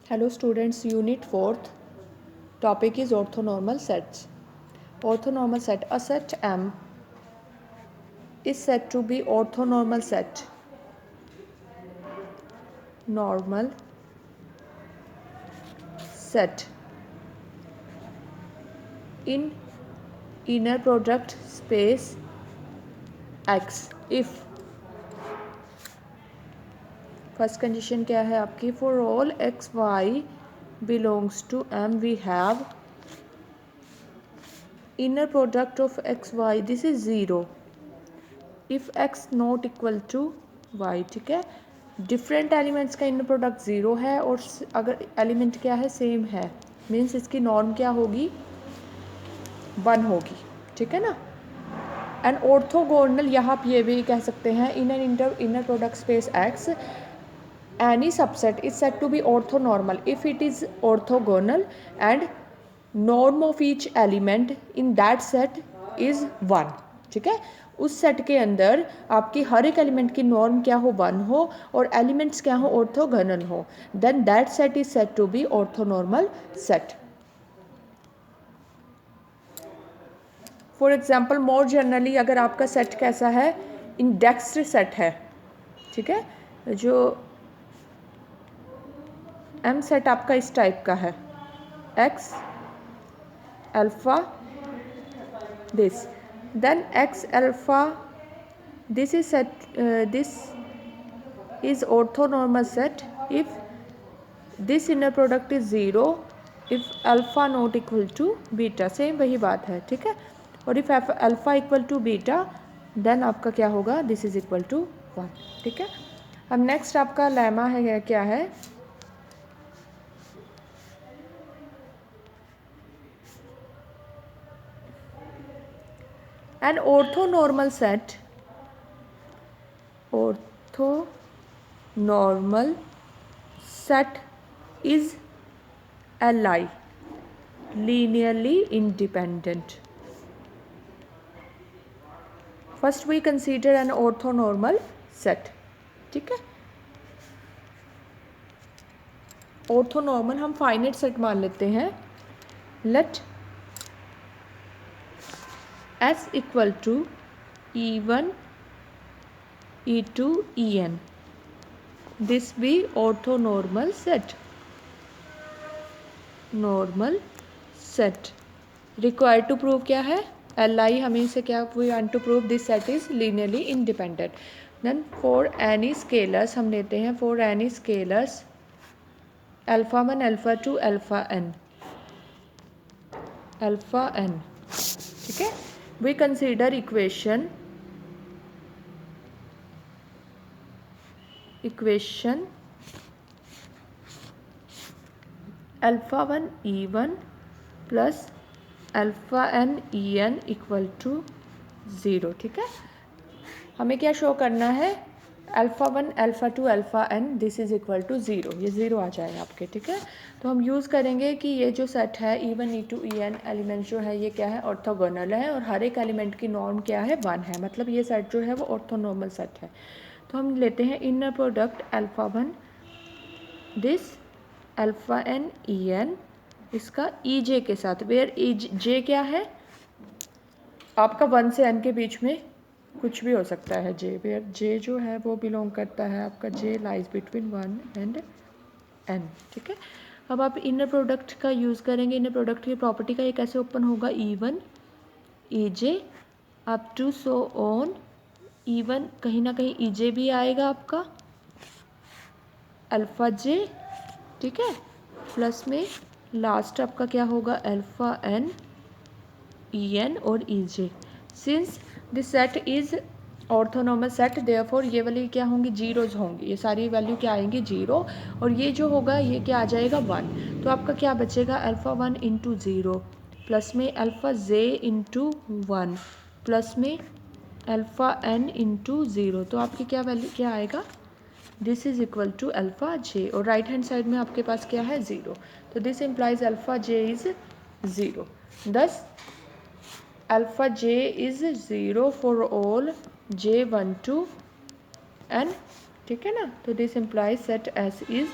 Hello students, unit 4th. Topic is orthonormal sets. Orthonormal set. A set M is said to be orthonormal set. Normal set in inner product space X if first condition क्या है आपकी, for all x y belongs to M we have inner product of x y, this is 0 if x not equal to y. ठीक है, different elements का inner product 0 है और अगर element क्या है सेम है मीन्स इसकी नॉर्म क्या होगी 1 होगी. ठीक है ना. एंड ऑर्थोगोनल यहाँ आप ये भी कह सकते हैं in an inner product space x any subset is said to be orthonormal if it is orthogonal and norm of each element in that set is 1. ठीक है, उस सेट के अंदर आपकी हर एक एलिमेंट की नॉर्म क्या हो 1 हो और एलिमेंट्स क्या हो ऑर्थोगोनल हो, then that set is said to be orthonormal set. For example more generally अगर आपका सेट कैसा है इंडेक्स्ड सेट है. ठीक है, जो एम सेट आपका इस टाइप का है x alpha this, then x alpha this is set, this is orthonormal set if this inner product is 0 if alpha not equal to beta. Same वही बात है. ठीक है, और if alpha equal to beta then आपका क्या होगा this is equal to 1. ठीक है, अब नेक्स्ट आपका लेमा है क्या है, an orthonormal set is Li linearly independent. First we consider an orthonormal set. ठीक है, ऑर्थोनॉर्मल हम फाइनाइट सेट मान लेते हैं. Let S equal to E1 E2 En, this be orthonormal set. Normal set required to prove क्या है Li, हमें इसे क्या we want to prove this set is linearly independent. Then for any scalars हम लेते हैं for any scalars alpha 1 alpha 2 alpha n. ठीक है, we consider equation alpha 1 E1 plus alpha n En equal to 0. ठीक है, हमें क्या show करना है alpha 1 alpha 2 alpha n this is equal to 0, ये 0 आ जाए आपके. ठीक है, तो हम यूज़ करेंगे कि ये जो सेट है E1 E2 En एलिमेंट जो है ये क्या है ऑर्थोगोनल है और हर एक एलिमेंट की नॉर्म क्या है 1 है, मतलब ये सेट जो है वो ऑर्थोनॉर्मल सेट है. तो हम लेते हैं inner product alpha 1 this alpha n En इसका EJ के साथ, वेयर J क्या है आपका 1 से n के बीच में कुछ भी हो सकता है. जे वेयर जे जो है वो बिलोंग करता है आपका j lies between 1 and n. ठीक है, अब आप इनर प्रोडक्ट का यूज़ करेंगे. इनर प्रोडक्ट की प्रॉपर्टी का ये कैसे ओपन होगा E1 EJ up to so on. E1 कहीं ना कहीं EJ भी आएगा आपका अल्फ़ा जे. ठीक है, प्लस में लास्ट आपका क्या होगा अल्फ़ा n En और EJ. Since this set is orthonormal set therefore ये वाली क्या होंगी जीरोज होंगी, ये सारी वैल्यू क्या आएंगी 0 और ये जो होगा ये क्या आ जाएगा 1. तो आपका क्या बचेगा अल्फ़ा 1 इंटू 0 प्लस में अल्फ़ा जे इंटू 1 प्लस में अल्फ़ा n इंटू 0. तो आपकी क्या वैल्यू क्या आएगा this is equal to alpha J और राइट हैंड साइड में आपके पास क्या है 0. तो this implies alpha J is 0. दस alpha j is 0 for all j 1 to n. ठीक है ना, तो this implies set S is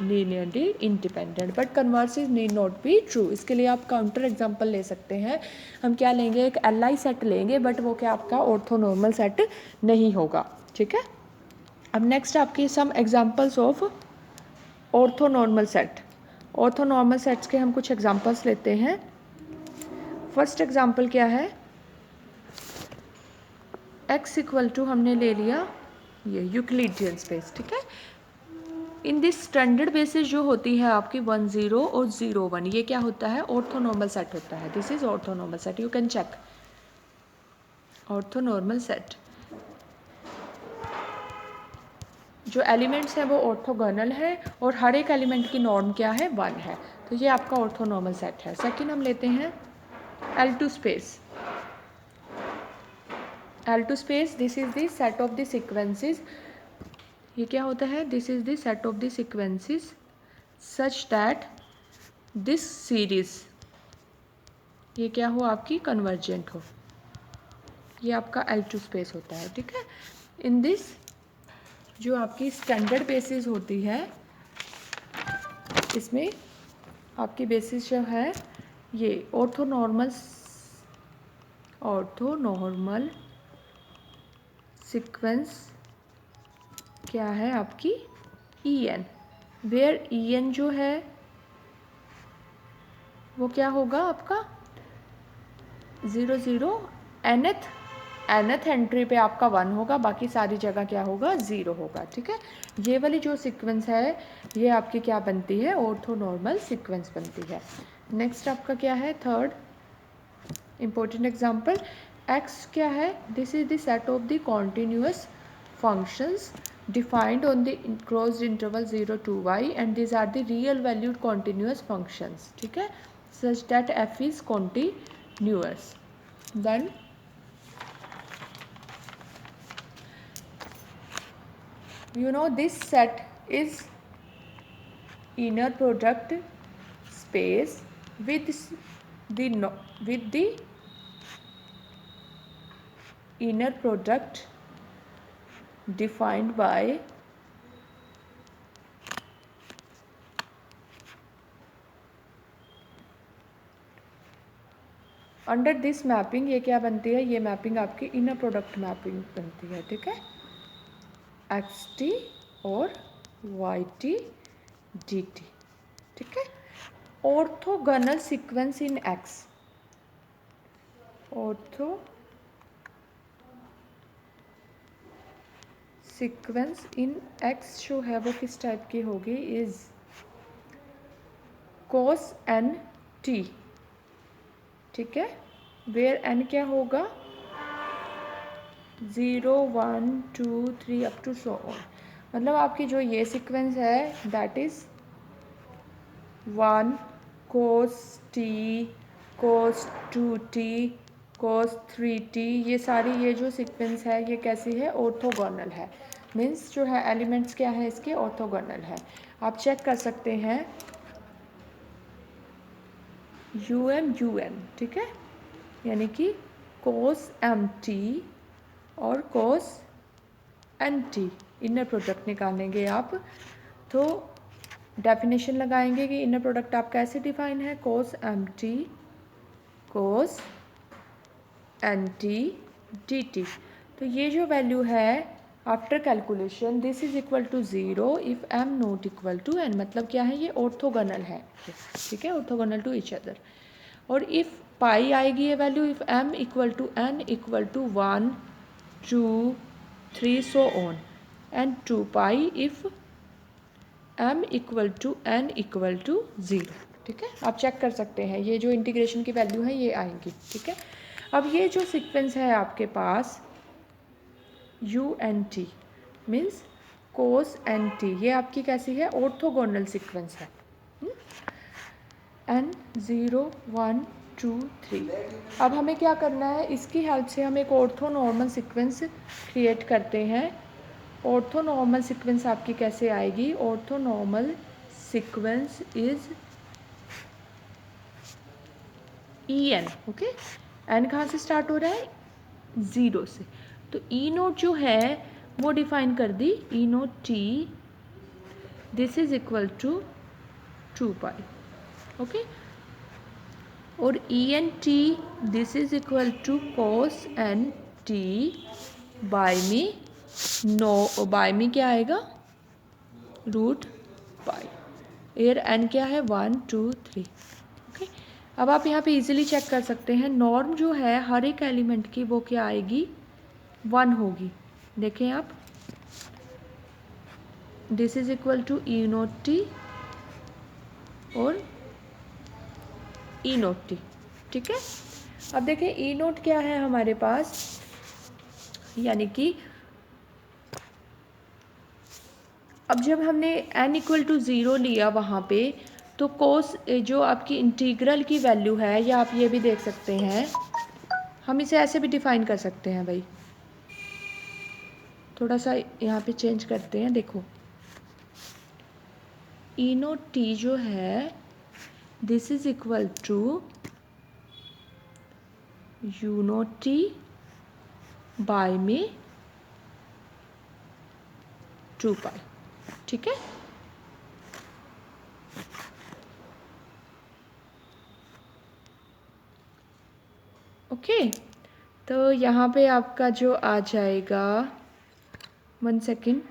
linearly independent, but converse is need not be true. इसके लिए आप काउंटर एग्जांपल ले सकते हैं। हम क्या लेंगे, एक LI सेट लेंगे, बट वो क्या आपका ऑर्थोनॉर्मल सेट नहीं होगा, ठीक है। अब नेक्स्ट आपकी some examples of orthonormal set. Orthonormal sets के हम कुछ एग्जांपल्स लेते हैं। फर्स्ट एग्जांपल क्या है, x इक्वल टू हमने ले लिया ये यूक्लिडियन स्पेस, ठीक है। इन दिस स्टैंडर्ड बेसिस जो होती है आपकी 1 0 और 0 1, ये क्या होता है, ऑर्थोनॉर्मल सेट होता है। This is orthonormal set, you can check orthonormal set. जो एलिमेंट्स हैं वो ऑर्थोगोनल है और हर एक एलिमेंट की नॉर्म क्या है, 1 है, तो ये आपका ऑर्थोनॉर्मल सेट है। सेकंड हम लेते हैं L2 space. L2 space, this is the set of the sequences. ये क्या होता है, this is the set of the sequences such that this series, ये क्या हो आपकी, कन्वर्जेंट हो। ये आपका L2 स्पेस होता है, ठीक है। इन दिस जो आपकी स्टैंडर्ड बेसिस होती है, इसमें आपकी बेसिस जो है ये ऑर्थोनॉर्मल सीक्वेंस क्या है आपकी, EN, वेयर EN जो है वो क्या होगा आपका 0 0, nth एंट्री पे आपका 1 होगा, बाकी सारी जगह क्या होगा, 0 होगा, ठीक है। ये वाली जो सीक्वेंस है ये आपकी क्या बनती है, ऑर्थोनॉर्मल सीक्वेंस बनती है। नेक्स्ट आपका क्या है, थर्ड इंपॉर्टेंट एग्जांपल, x क्या है, this is the set of the continuous functions defined on the closed interval 0 to y, and these are the real valued continuous functions, ठीक है, such that f is continuous. Then you know this set is inner product space with the inner product defined by under this mapping. ये क्या बनती है, ये mapping आपकी inner product mapping बनती है, ठीक है, XT और YT DT, ठीक है। Orthogonal sequence in X, ortho sequence in X जो है वो किस टाइप की होगी, इज cos NT, ठीक है, वेयर n क्या होगा 0 1 2 3 अप टू सो ऑन। मतलब आपकी जो ये सीक्वेंस है that is 1 cos t cos 2t cos 3t, ये सारी ये जो सीक्वेंस है ये कैसी है, ऑर्थोगोनल है। मीन्स जो है एलिमेंट्स क्या है इसके, ऑर्थोगोनल है। आप चेक कर सकते हैं UM, ठीक है, यानी कि cos MT और cos NT इनर प्रोडक्ट निकालेंगे आप, तो डेफिनेशन लगाएंगे कि इनर प्रोडक्ट आप कैसे डिफाइन है, cos MT cos NT DT। तो ये जो वैल्यू है after calculation this is equal to 0 if m not equal to n, मतलब क्या है, ये ऑर्थोगोनल है, ठीक है, ऑर्थोगोनल टू ईच अदर। और इफ़ पाई आएगी ये value if m equal to n equal to 1 2 3 so on, and 2 pi if m equal to n equal to 0, ठीक है। आप चेक कर सकते हैं ये जो इंटीग्रेशन की वैल्यू है ये आएंगी, ठीक है। अब ये जो सीक्वेंस है आपके पास UNT मीन्स cos NT, ये आपकी कैसी है, ऑर्थोगोनल सीक्वेंस है। n 0 1 2 3। अब हमें क्या करना है, इसकी हेल्प से हम एक ऑर्थोनॉर्मल सीक्वेंस क्रिएट करते हैं। ऑर्थोनॉर्मल सीक्वेंस आपकी कैसे आएगी, orthonormal sequence is EN, okay. n कहाँ से स्टार्ट हो रहा है, 0 से, तो E नोट जो है वो डिफाइन कर दी, E naught T this is equal to 2 pi, okay. और E N T this is equal to cos N T by में बाय में क्या आएगा, रूट पाई। एयर एन क्या है, 1 2 3, ओके। अब आप यहाँ पे इजीली चेक कर सकते हैं, नॉर्म जो है हर एक एलिमेंट की वो क्या आएगी, 1 होगी। देखें आप, this is equal to e naught t और ई नोट टी, ठीक है। अब देखें ई नोट क्या है हमारे पास, यानी कि अब जब हमने n इक्वल टू 0 लिया वहाँ पे, तो कोस जो आपकी इंटीग्रल की वैल्यू है, या आप ये भी देख सकते हैं, हम इसे ऐसे भी डिफाइन कर सकते हैं भाई। थोड़ा सा यहाँ पे चेंज करते हैं, देखो ई नोट टी जो है this is equal to u naught t by में 2 पाई, ठीक है। ओके, तो यहाँ पे आपका जो आ जाएगा, 1 सेकेंड,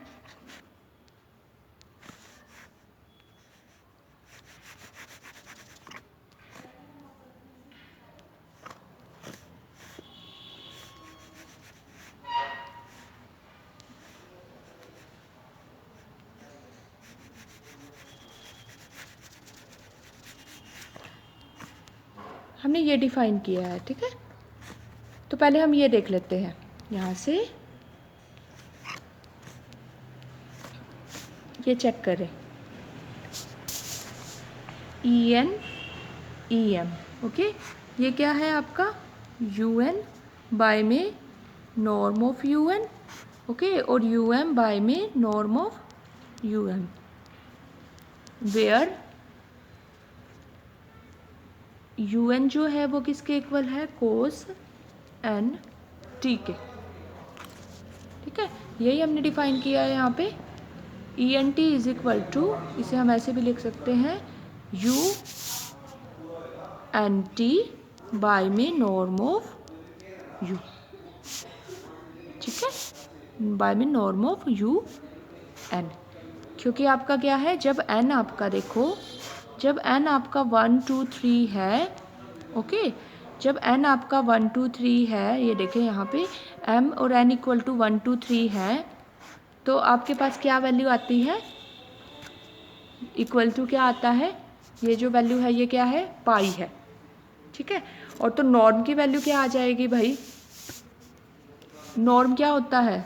हमने ये डिफाइन किया है, ठीक है। तो पहले हम ये देख लेते हैं, यहाँ से ये चेक करें, e n e m, okay. ये क्या है आपका, यू एन बाय में norm of u n, okay, और यू एम बाय में norm of u m, where u n जो है वो किसके इक्वल है, कोस एन टी के, ठीक है। यही हमने डिफाइन किया है यहाँ पे। E N t is equal to, इसे हम ऐसे भी लिख सकते हैं, यू एन टी बाय में नॉर्म ऑफ यू, ठीक है, बाय में नॉर्म ऑफ यू एन। क्योंकि आपका क्या है, जब एन आपका देखो, जब एन आपका 1 2 3 है, ओके, जब एन आपका 1 2 3 है, ये देखें यहाँ पे एम और एन इक्वल टू 1 2 3 है, तो आपके पास क्या वैल्यू आती है, इक्वल टू क्या आता है, ये जो वैल्यू है ये क्या है, पाई है, ठीक है। और तो नॉर्म की वैल्यू क्या आ जाएगी भाई, नॉर्म क्या होता है,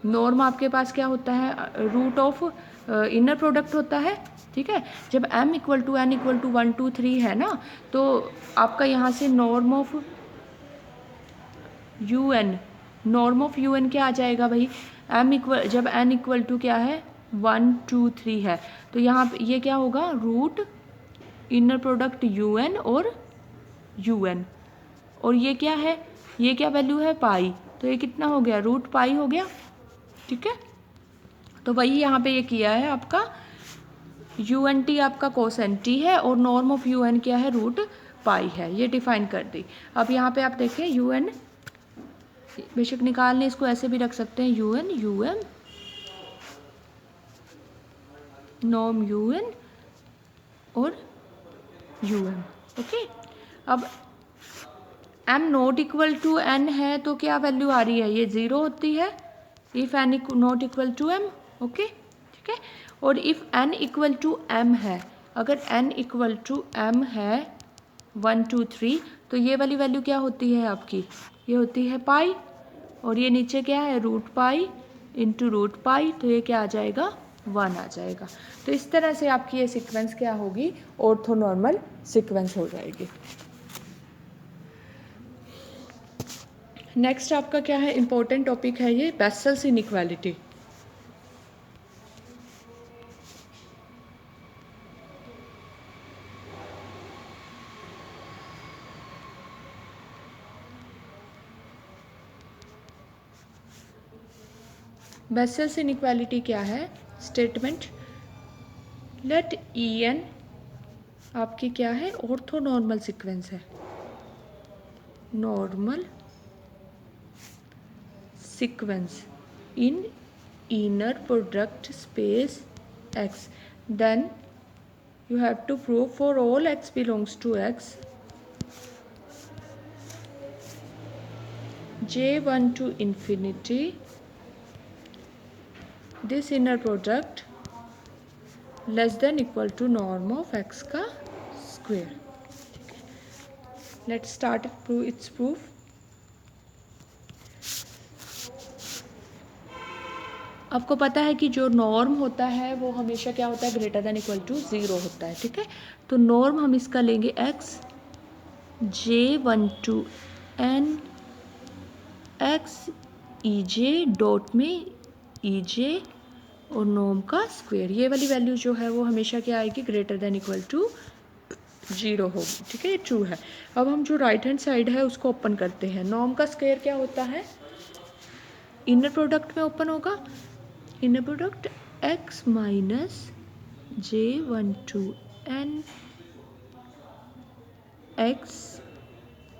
नॉर्म आपके पास क्या होता है, रूट ऑफ इनर प्रोडक्ट होता है, ठीक है। जब m equal to n equal to 1 2 3 है ना, तो आपका यहाँ से norm of u n, norm of u n क्या आ जाएगा भाई, m इक्वल, जब n इक्वल टू क्या है 1 2 3 है, तो यहाँ पे ये क्या होगा, root inner product u n और यू एन, और ये क्या है, ये क्या वैल्यू है, पाई, तो ये कितना हो गया, रूट पाई हो गया, ठीक है। तो वही यहाँ पे ये किया है आपका, यू एन टी आपका कोस एन टी है और नॉर्म ऑफ यू एन क्या है, रूट पाई है, ये डिफाइन कर दी। अब यहाँ पे आप देखें यू एन, बेशक निकालने इसको ऐसे भी रख सकते हैं, u n u m norm u n और यू एम, ओके। अब m not equal to n है तो क्या वैल्यू आ रही है, ये 0 होती है, if n not equal to m, okay, ठीक है। और if n equal to m है, अगर एन इक्वल टू एम है 1 2 3, तो ये वाली वैल्यू क्या होती है आपकी, ये होती है पाई, और ये नीचे क्या है, root pi into root pi, तो ये क्या आ जाएगा, 1 आ जाएगा। तो इस तरह से आपकी ये सीक्वेंस क्या होगी, ऑर्थोनॉर्मल सीक्वेंस हो जाएगी। नेक्स्ट आपका क्या है, इम्पोर्टेंट टॉपिक है ये, बेसल्स इनइक्वालिटी। बेसल्स इनइक्वालिटी क्या है, स्टेटमेंट लेट ई एन आपकी क्या है, ऑर्थो नॉर्मल सीक्वेंस है, normal sequence in inner product space X, then you have to prove for all X belongs to X, J1 to infinity, this inner product less than equal to norm of X का square. Let's start its proof. आपको पता है कि जो norm होता है वो हमेशा क्या होता है, ग्रेटर देन इक्वल टू 0 होता है, ठीक है। तो नॉर्म हम इसका लेंगे x, J1 to n x E J dot में ई जे और नॉर्म का स्क्वायर, ये वाली वैल्यू जो है वो हमेशा क्या आएगी, ग्रेटर देन इक्वल टू 0 होगी, ठीक है, ये ट्रू है। अब हम जो राइट हैंड साइड है उसको ओपन करते हैं। नॉर्म का स्क्वायर क्या होता है, इनर प्रोडक्ट में ओपन होगा, inner product x minus J1 to n x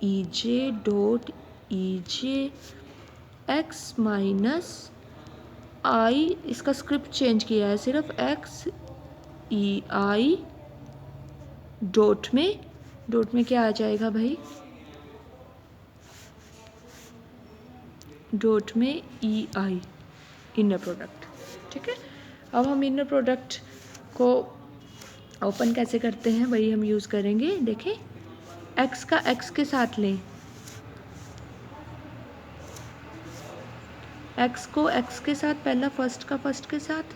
E J dot E J x minus I, इसका स्क्रिप्ट चेंज किया है सिर्फ, x ई आई डॉट में क्या आ जाएगा भाई, डॉट में ई आई इनर प्रोडक्ट, ठीक है। अब हम इनर प्रोडक्ट को ओपन कैसे करते हैं वही हम यूज़ करेंगे। देखें, x का x के साथ लें, x को x के साथ, पहला फर्स्ट का फर्स्ट के साथ,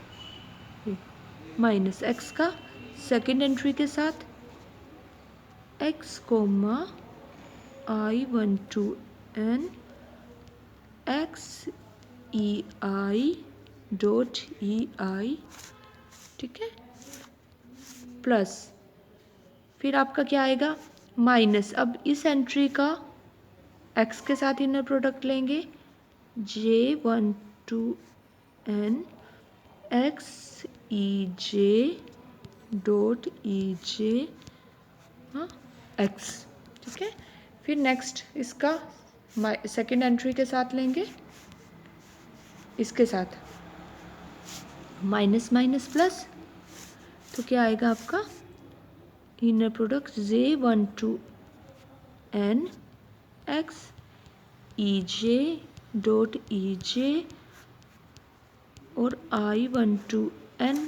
माइनस x का सेकेंड एंट्री के साथ, x comma I1 to n x E I dot E I, ठीक है, प्लस फिर आपका क्या आएगा, माइनस, अब इस एंट्री का x के साथ इनर प्रोडक्ट लेंगे, J1 to n x E J dot E J x, ठीक है। फिर नेक्स्ट इसका सेकेंड एंट्री के साथ लेंगे, इसके साथ माइनस माइनस प्लस, तो क्या आएगा आपका inner product J1 to n x E J dot E J और I1 to n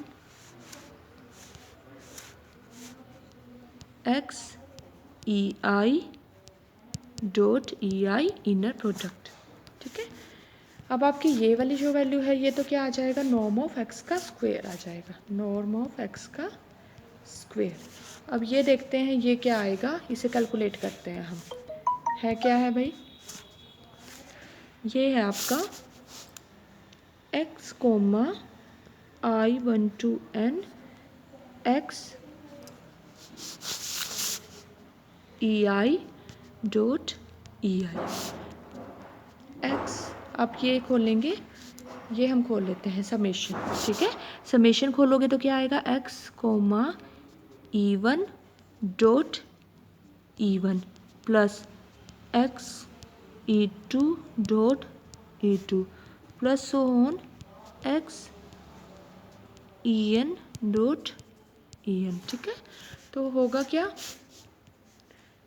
x E I dot E I inner product, ठीक है। अब आपकी ये वाली जो वैल्यू है ये तो क्या आ जाएगा, नॉर्म ऑफ x का स्क्वायर आ जाएगा, नॉर्म ऑफ x का स्क्वायर। अब ये देखते हैं ये क्या आएगा, इसे कैलकुलेट करते हैं हम, है क्या है भाई, ये है आपका x comma I1 to n x E I dot E i x, आप ये खोलेंगे, ये हम खोल लेते हैं समेशन, ठीक है। समेशन खोलोगे तो क्या आएगा, x comma E1 dot E1 plus x E2 dot E2 plus so on x En dot En, ठीक है। तो होगा क्या,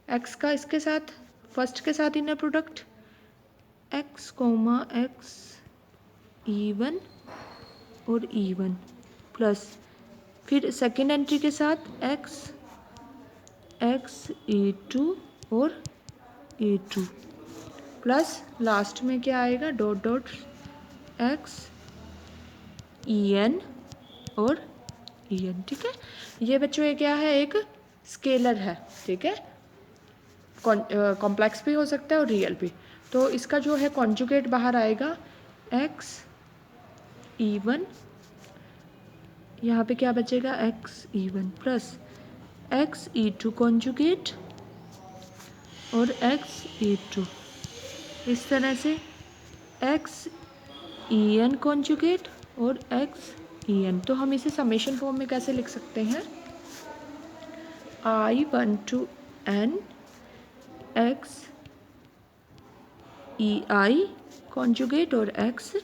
x का इसके साथ फर्स्ट के साथ inner product x comma x E1 और E1 प्लस फिर सेकेंड एंट्री के साथ x E2 और E2 प्लस लास्ट में क्या आएगा, डॉट डॉट x En और En, ठीक है। ये बच्चों ये क्या है, एक स्केलर है, ठीक है, कॉम्प्लेक्स भी हो सकता है और रियल भी। तो इसका जो है कॉन्जुगेट बाहर आएगा x E1, यहाँ पे क्या बचेगा x E1 plus x E2 conjugate और x E2, इस तरह से x En कॉन्जुगेट और x ई एन। तो हम इसे समेशन फॉर्म में कैसे लिख सकते हैं, I1 to n x E I conjugate और x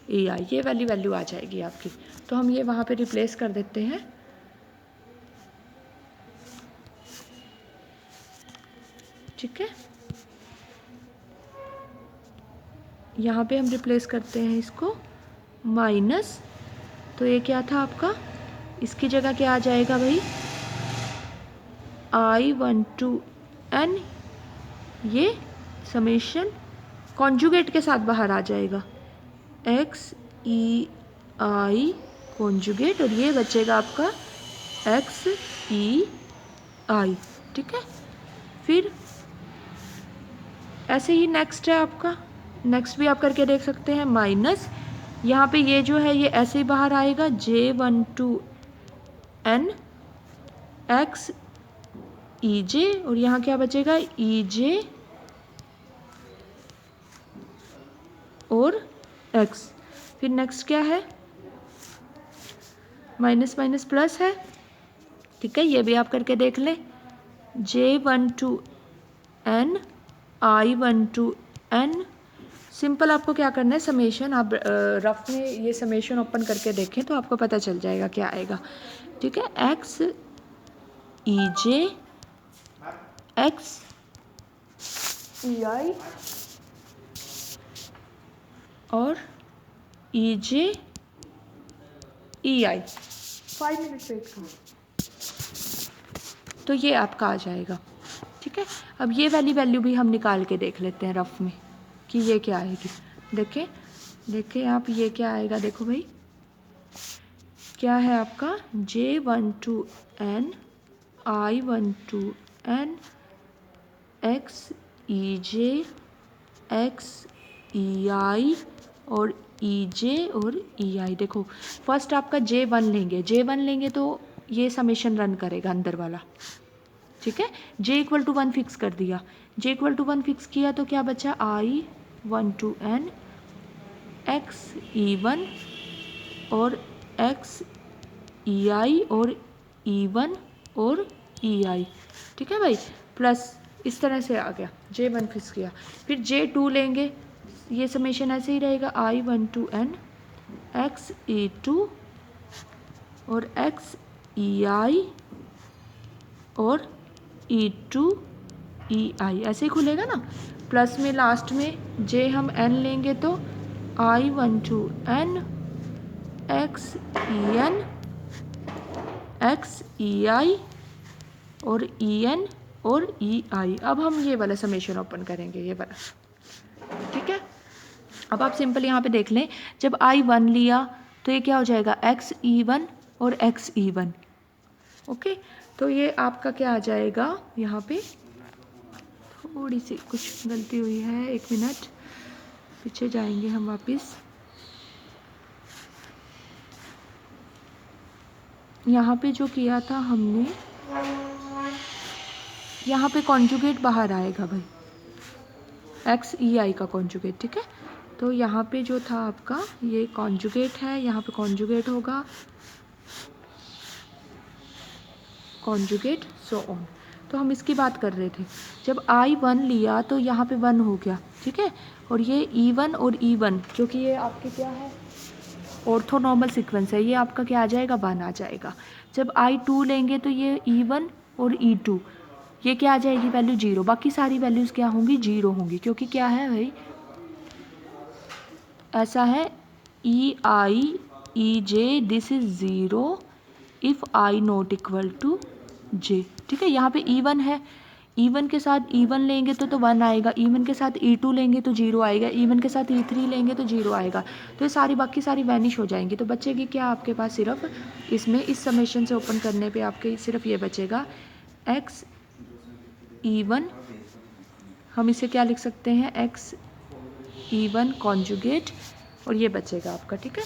ई आई, ये वाली वैल्यू आ जाएगी आपकी। तो हम ये वहाँ पे रिप्लेस कर देते हैं। ठीक है, यहाँ पे हम रिप्लेस करते हैं इसको माइनस, तो ये क्या था आपका, इसकी जगह क्या आ जाएगा भाई, I1 to n, ये समेशन कॉन्जुगेट के साथ बाहर आ जाएगा, x ई आई कॉन्जुगेट, और ये बचेगा आपका x ई आई। ठीक है, फिर ऐसे ही नेक्स्ट है आपका, नेक्स्ट भी आप करके देख सकते हैं, माइनस यहाँ पे ये जो है ये ऐसे ही बाहर आएगा, J1 to n x E J, और यहाँ क्या बचेगा, ई जे और x। फिर नेक्स्ट क्या है, माइनस माइनस प्लस है। ठीक है, ये भी आप करके देख लें, J1 to n I1 to n। Simple आपको क्या करना है, समेशन आप रफ में ये समेशन ओपन करके देखें तो आपको पता चल जाएगा क्या आएगा। ठीक है, x ई जे x ई आई और ई जे ई आई। 5 मिनट वेट करो, तो ये आपका आ जाएगा। ठीक है, अब ये वाली वैल्यू भी हम निकाल के देख लेते हैं रफ में कि ये क्या आएगी। देखें देखें आप, ये क्या आएगा, देखो भाई क्या है आपका, J1 to n I1 to n x E J x ई आई और ई जे और ई आई। देखो फर्स्ट आपका J1 लेंगे, J1 लेंगे तो ये समेशन रन करेगा अंदर वाला। ठीक है, J=1 फिक्स कर दिया, J=1 फिक्स किया तो क्या बचा, I1 to n x E1 और x EI और E1 और EI। ठीक है भाई, प्लस इस तरह से आ गया, J1 फिक्स किया। फिर J2 लेंगे, ये समेशन ऐसे ही रहेगा, I1 to n x E2 और x EI और E2 EI, ऐसे ही खुलेगा ना। प्लस में लास्ट में J हम n लेंगे तो I1 to n x En x EI और En और EI। अब हम ये वाला समेशन ओपन करेंगे, ये वाला। ठीक है, अब आप सिंपल यहाँ पे देख लें, जब I1 लिया तो ये क्या हो जाएगा, x E1 और x E1। ओके, तो ये आपका क्या आ जाएगा, यहाँ पे थोड़ी सी कुछ गलती हुई है, 1 मिनट पीछे जाएंगे हम वापस। यहाँ पे जो किया था हमने, यहाँ पे कॉन्जुगेट बाहर आएगा भाई, एक्स ई आई का कॉन्जुगेट। ठीक है, तो यहाँ पे जो था आपका ये कॉन्जुगेट है, यहाँ पे कॉन्जुगेट होगा, कॉन्जुगेट सो ऑन। तो हम इसकी बात कर रहे थे, जब I1 लिया तो यहाँ पे 1 हो गया। ठीक है, और ये E1 और E1 क्योंकि ये आपके क्या है, ऑर्थोनॉर्मल सीक्वेंस है, ये आपका क्या आ जाएगा, 1 आ जाएगा। जब I2 लेंगे तो ये E1 और E2, ये क्या आ जाएगी वैल्यू 0, बाकी सारी वैल्यूज़ क्या होंगी, 0 होंगी, क्योंकि क्या है भाई, ऐसा है EI EJ this is 0 if I not equal to J। ठीक है, यहाँ पे E1 है, E1 के साथ E1 लेंगे तो 1 आएगा, E1 के साथ E2 लेंगे तो 0 आएगा, E1 के साथ E3 लेंगे तो 0 आएगा। तो ये सारी बाकी सारी वैनिश हो जाएंगी, तो बचेगी क्या आपके पास, सिर्फ इसमें इस समेशन से ओपन करने पे आपके सिर्फ ये बचेगा x E1, हम इसे क्या लिख सकते हैं, x E1 कॉन्जुगेट, और ये बचेगा आपका। ठीक है,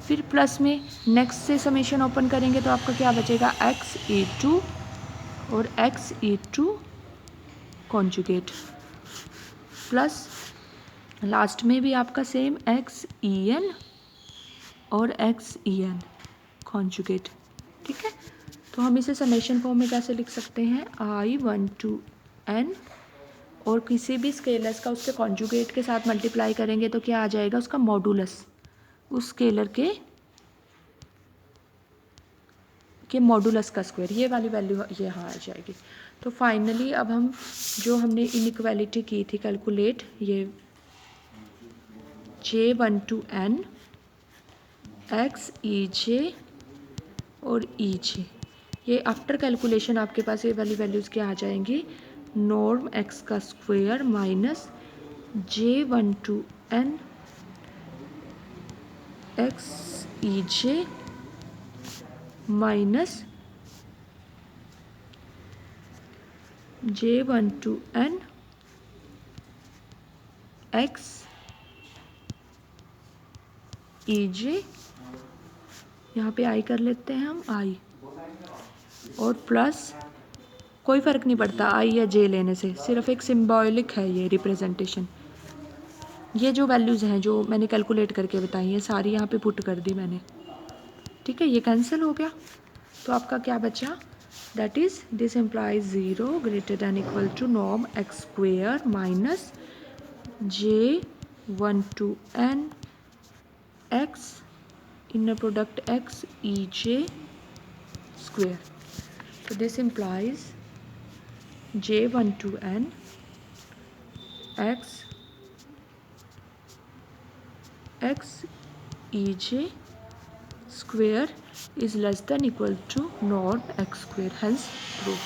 फिर प्लस में नेक्स्ट से समेशन ओपन करेंगे तो आपका क्या बचेगा, x E2 और x E2 conjugate, plus last में भी आपका सेम x En और x En। कॉन्जुगेट। ठीक है, तो हम इसे समेशन फॉर्म में कैसे लिख सकते हैं, I1 to n और किसी भी स्केलर्स का उसके कॉन्जुगेट के साथ मल्टीप्लाई करेंगे तो क्या आ जाएगा, उसका मॉडुलस, उस स्केलर के मॉडुलस का स्क्वायर, ये वाली वैल्यू ये यहाँ आ जाएगी। तो फाइनली अब हम जो हमने इनइक्वालिटी की थी कैलकुलेट, ये J1 to n x E J और ई जे, ये आफ्टर कैलकुलेशन आपके पास ये वाली वैल्यूज़ क्या आ जाएंगी, नॉर्म x का square minus J1 to n x E J minus J1 to n x ई जे, यहाँ पे आई कर लेते हैं हम आई, और प्लस कोई फ़र्क नहीं पड़ता आई या जे लेने से, सिर्फ एक सिम्बॉलिक है ये रिप्रेजेंटेशन। ये जो वैल्यूज़ हैं जो मैंने कैलकुलेट करके बताई हैं सारी यहाँ पे पुट कर दी मैंने। ठीक है, ये कैंसिल हो गया, तो आपका क्या बचा, that is this implies 0 greater than equal to norm x square minus J1 to n x inner product x e j square. So this implies J1 to n x e j square is less than equal to norm x square, hence true.